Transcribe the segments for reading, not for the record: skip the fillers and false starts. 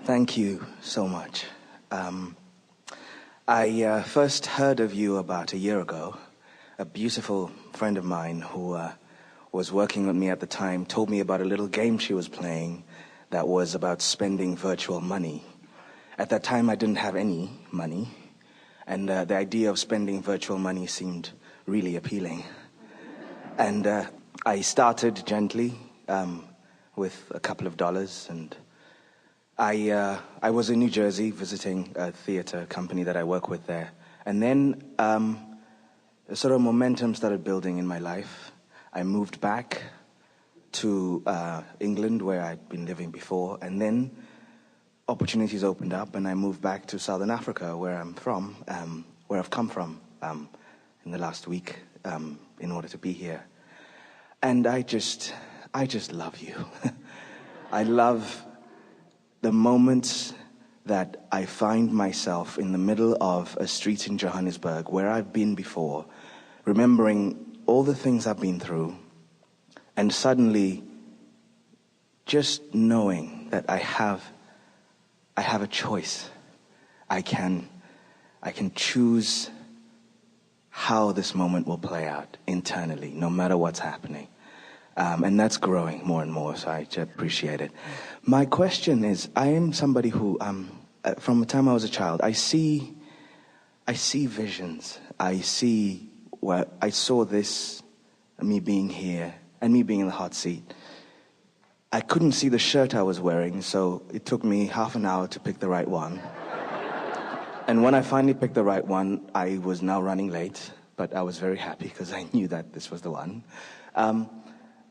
Thank you so much. I first heard of you about a year ago. A beautiful friend of mine who was working with me at the time told me about a little game she was playing that was about spending virtual money. At that time, I didn't have any money, and the idea of spending virtual money seemed really appealing. And I started gently with a couple of dollars, and I was in New Jersey visiting a theater company that I work with there. And then a sort of momentum started building in my life. I moved back to England, where I'd been living before, and then opportunities opened up, and I moved back to Southern Africa, where I'm from, where I've come from in the last week in order to be here. And I just love you. I love the moments that I find myself in the middle of a street in Johannesburg where I've been before, remembering all the things I've been through, and suddenly just knowing that I have a choice. I can choose how this moment will play out internally, no matter what's happening. And that's growing more and more, so I appreciate it. My question is, I am somebody who, from the time I was a child, I see visions. I saw this, me being here, and me being in the hot seat. I couldn't see the shirt I was wearing, so it took me half an hour to pick the right one. And when I finally picked the right one, I was now running late, but I was very happy because I knew that this was the one.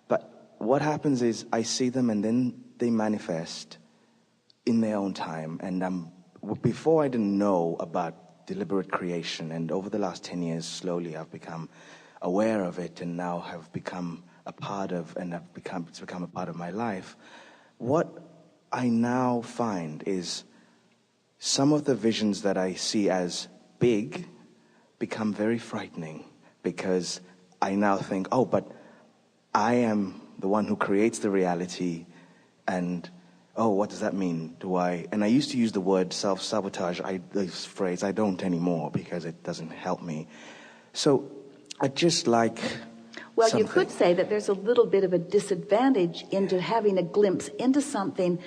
But what happens is I see them and then they manifest in their own time. And before I didn't know about deliberate creation, and over the last 10 years, slowly I've become aware of it and now have become a part of, and it's become a part of my life. What I now find is some of the visions that I see as big become very frightening, because I now think, oh, but I am the one who creates the reality, and oh, what does that mean? And I used to use the word self-sabotage, this phrase. I don't anymore because it doesn't help me. So I just like Well, something. you could say that there's a little bit of a disadvantage into having a glimpse into something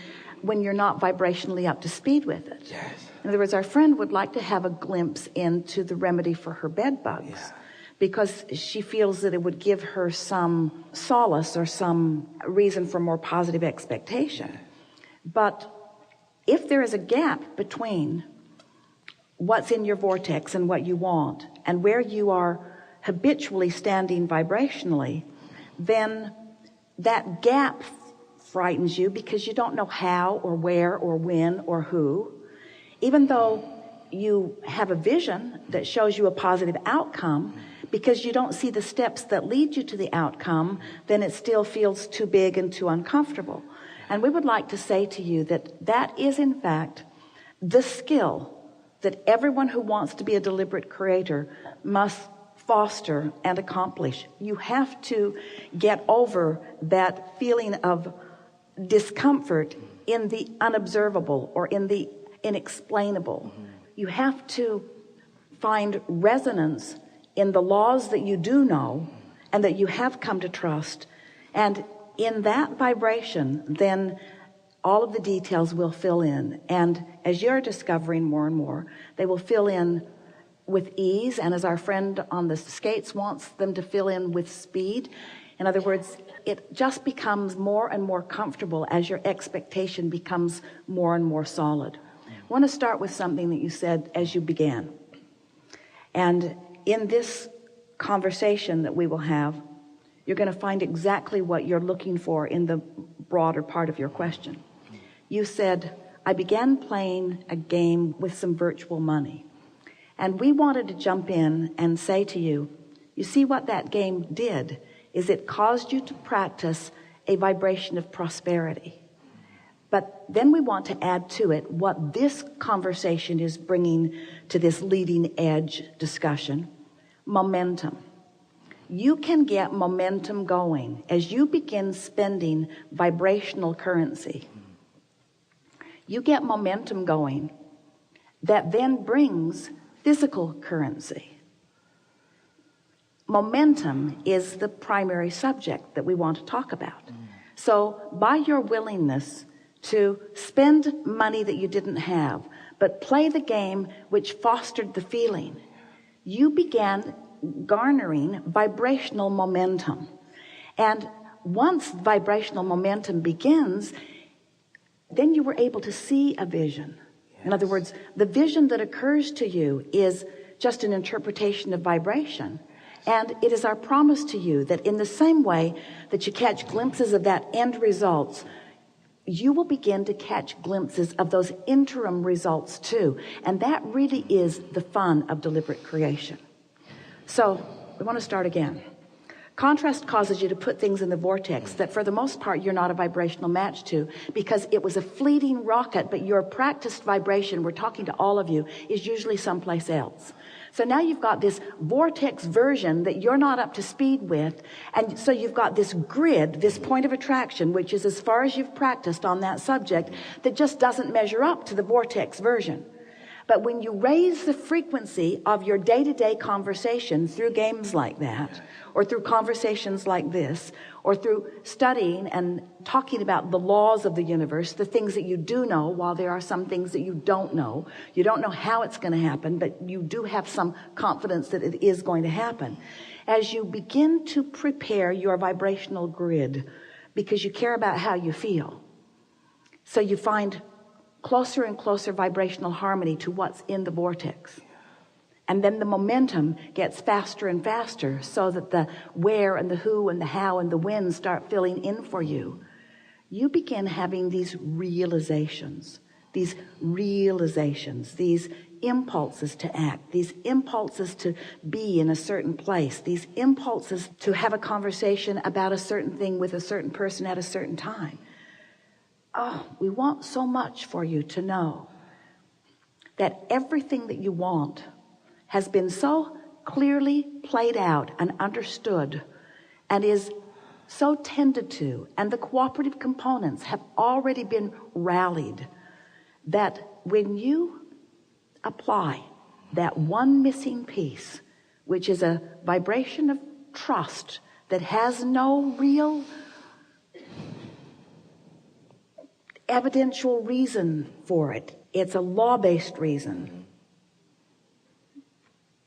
when you're not vibrationally up to speed with it. Yes. In other words, our friend would like to have a glimpse into the remedy for her bed bugs, because she feels that it would give her some solace or some reason for more positive expectation. But if there is a gap between what's in your vortex and what you want, and where you are habitually standing vibrationally, then that gap frightens you, because you don't know how or where or when or who. Even though you have a vision that shows you a positive outcome, because you don't see the steps that lead you to the outcome, then it still feels too big and too uncomfortable. And we would like to say to you that that is in fact the skill that everyone who wants to be a deliberate creator must foster and accomplish. You have to get over that feeling of discomfort in the unobservable or in the inexplainable. You have to find resonance in the laws that you do know and that you have come to trust, and in that vibration then all of the details will fill in, and as you're discovering more and more, they will fill in with ease, and as our friend on the skates wants them to fill in with speed. In other words, it just becomes more and more comfortable as your expectation becomes more and more solid. I want to start with something that you said as you began, and in this conversation that we will have, you're going to find exactly what you're looking for in the broader part of your question. You said, I began playing a game with some virtual money. And we wanted to jump in and say to you, you see what that game did is it caused you to practice a vibration of prosperity. But then we want to add to it what this conversation is bringing to this leading edge discussion: momentum. You can get momentum going as you begin spending vibrational currency. You get momentum going that then brings physical currency. Momentum is the primary subject that we want to talk about. So by your willingness to spend money that you didn't have, but play the game which fostered the feeling, you began garnering vibrational momentum. And once vibrational momentum begins, then you were able to see a vision. In other words, the vision that occurs to you is just an interpretation of vibration. And it is our promise to you that in the same way that you catch glimpses of that end results, you will begin to catch glimpses of those interim results too. And that really is the fun of deliberate creation. So we want to start again. Contrast causes you to put things in the vortex that for the most part you're not a vibrational match to, because it was a fleeting rocket, but your practiced vibration, we're talking to all of you, is usually someplace else. So now you've got this vortex version that you're not up to speed with, and so you've got this grid, this point of attraction, which is as far as you've practiced on that subject, that just doesn't measure up to the vortex version. But when you raise the frequency of your day-to-day conversation through games like that, or through conversations like this, or through studying and talking about the laws of the universe, the things that you do know, while there are some things that you don't know how it's going to happen, but you do have some confidence that it is going to happen. As you begin to prepare your vibrational grid, because you care about how you feel, so you find closer and closer vibrational harmony to what's in the vortex. And then the momentum gets faster and faster, so that the where and the who and the how and the when start filling in for you. You begin having these realizations, these impulses to act, these impulses to be in a certain place, these impulses to have a conversation about a certain thing with a certain person at a certain time. Oh, we want so much for you to know that everything that you want has been so clearly played out and understood and is so tended to, and the cooperative components have already been rallied, that when you apply that one missing piece, which is a vibration of trust that has no real evidential reason for it, it's a law-based reason,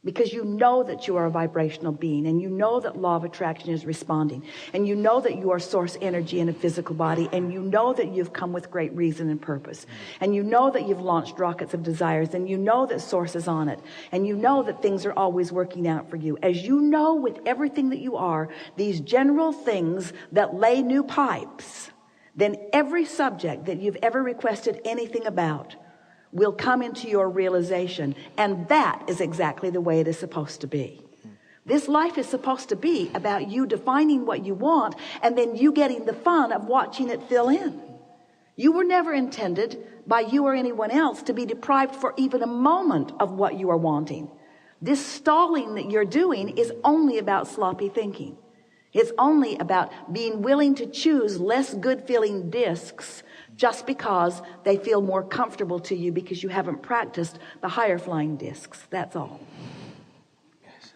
because you know that you are a vibrational being, and you know that law of attraction is responding, and you know that you are source energy in a physical body, and you know that you've come with great reason and purpose, and you know that you've launched rockets of desires, and you know that source is on it, and you know that things are always working out for you. As you know with everything that you are, these general things that lay new pipes, then every subject that you've ever requested anything about will come into your realization. And that is exactly the way it is supposed to be. This life is supposed to be about you defining what you want, and then you getting the fun of watching it fill in. You were never intended by you or anyone else to be deprived for even a moment of what you are wanting. This stalling that you're doing is only about sloppy thinking. It's only about being willing to choose less good feeling discs just because they feel more comfortable to you, because you haven't practiced the higher flying discs. That's all.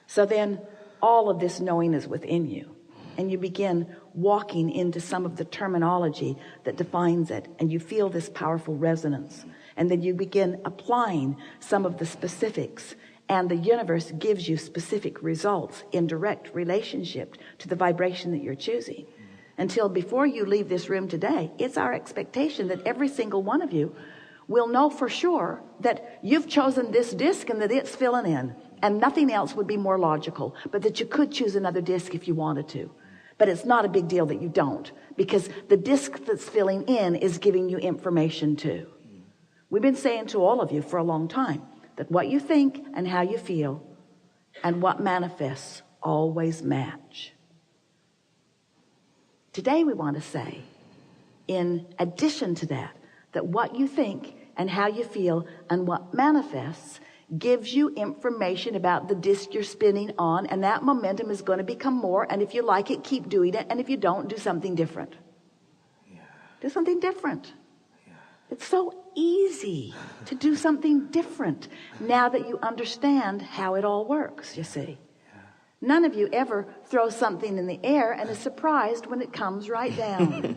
So then all of this knowing is within you, and you begin walking into some of the terminology that defines it, and you feel this powerful resonance, and then you begin applying some of the specifics, and the universe gives you specific results in direct relationship to the vibration that you're choosing. Until before you leave this room today, it's our expectation that every single one of you will know for sure that you've chosen this disc and that it's filling in, and nothing else would be more logical, but that you could choose another disc if you wanted to. But it's not a big deal that you don't, because the disc that's filling in is giving you information too. We've been saying to all of you for a long time that what you think and how you feel and what manifests always match. Today we want to say, in addition to that, that what you think and how you feel and what manifests gives you information about the disc you're spinning on, and that momentum is going to become more, and if you like it, keep doing it, and if you don't, do something different. Do something different. It's so easy to do something different now that you understand how it all works, you see. None of you ever throws something in the air and is surprised when it comes right down.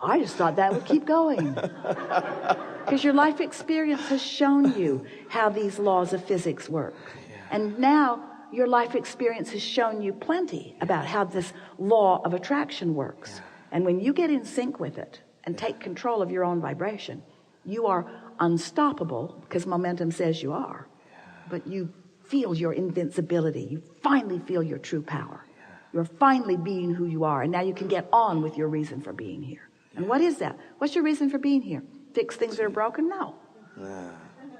I just thought that would keep going. Because your life experience has shown you how these laws of physics work. And now your life experience has shown you plenty about how this law of attraction works. And when you get in sync with it and take control of your own vibration, you are unstoppable, because momentum says you are. But you feel your invincibility. You finally feel your true power. You're finally being who you are. And now you can get on with your reason for being here. And what is that? What's your reason for being here? Fix things that are broken? No.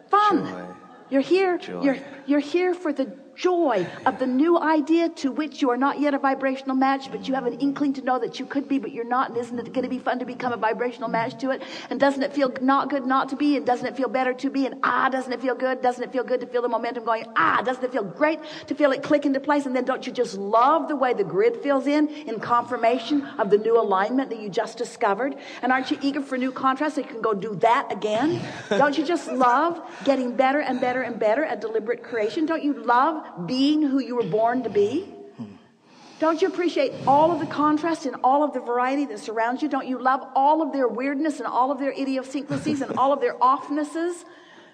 Fun. Joy. You're here. Joy. You're here for the joy of the new idea to which you are not yet a vibrational match, but you have an inkling to know that you could be, but you're not. And isn't it going to be fun to become a vibrational match to it? And doesn't it feel not good not to be? And doesn't it feel better to be? And doesn't it feel good? Doesn't it feel good to feel the momentum going? Doesn't it feel great to feel it click into place? And then don't you just love the way the grid fills in confirmation of the new alignment that you just discovered? And aren't you eager for new contrast so you can go do that again? Don't you just love getting better and better and better at deliberate creation? Don't you love being who you were born to be? Don't you appreciate all of the contrast and all of the variety that surrounds you? Don't you love all of their weirdness and all of their idiosyncrasies and all of their offnesses?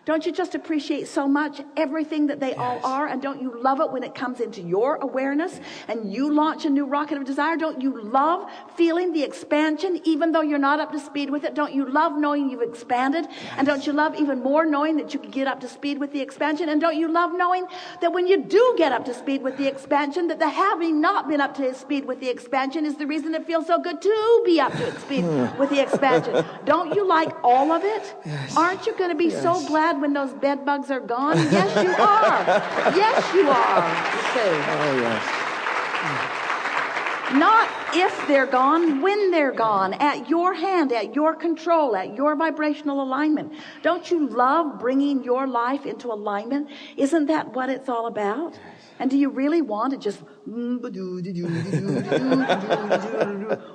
Don't you just appreciate so much everything that they all are? And don't you love it when it comes into your awareness and you launch a new rocket of desire? Don't you love feeling the expansion even though you're not up to speed with it? Don't you love knowing you've expanded? And don't you love even more knowing that you can get up to speed with the expansion? And don't you love knowing that when you do get up to speed with the expansion, that the having not been up to speed with the expansion is the reason it feels so good to be up to speed with the expansion? Don't you like all of it? Aren't you going to be so glad when those bed bugs are gone? Yes, you are. Yes, you are. Oh, yes. Not if they're gone, when they're gone, at your hand, at your control, at your vibrational alignment. Don't you love bringing your life into alignment? Isn't that what it's all about? And do you really want to just,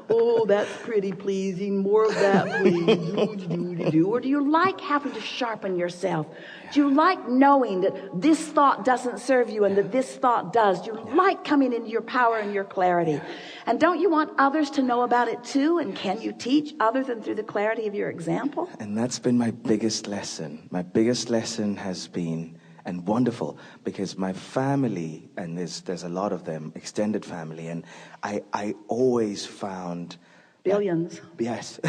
oh, that's pretty pleasing, more of that, please, or do you like having to sharpen yourself? Do you like knowing that this thought doesn't serve you and that this thought does? Do you like coming into your power and your clarity? And don't you want others to know about it too? And can you teach other than through the clarity of your example? And that's been my biggest lesson. My biggest lesson has been, and wonderful, because my family, and there's a lot of them, extended family, and I always found billions. Yes.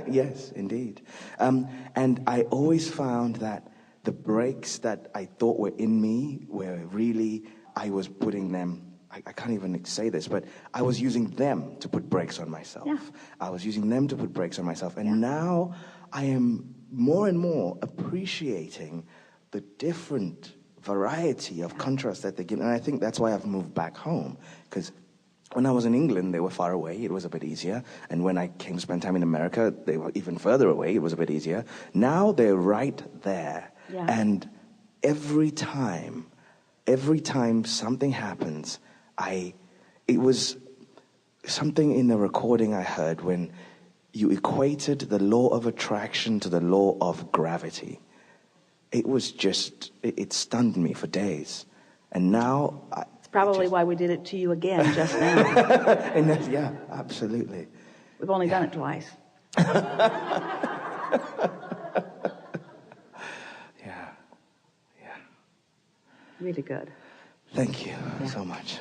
Yes, indeed. And I always found that the breaks that I thought were in me were really, I was putting them, I can't even say this, but I was using them to put brakes on myself. Yeah. I was using them to put brakes on myself. And now I am more and more appreciating the different variety of contrast that they give. And I think that's why I've moved back home, because when I was in England, they were far away. It was a bit easier. And when I came to spend time in America, they were even further away. It was a bit easier. Now they're right there. Yeah. And every time something happens, it was something in the recording I heard when you equated the law of attraction to the law of gravity. It was just, it stunned me for days. And now Probably why we did it to you again just now. And yeah, absolutely. We've only done it twice. Yeah. Really good. Thank you so much.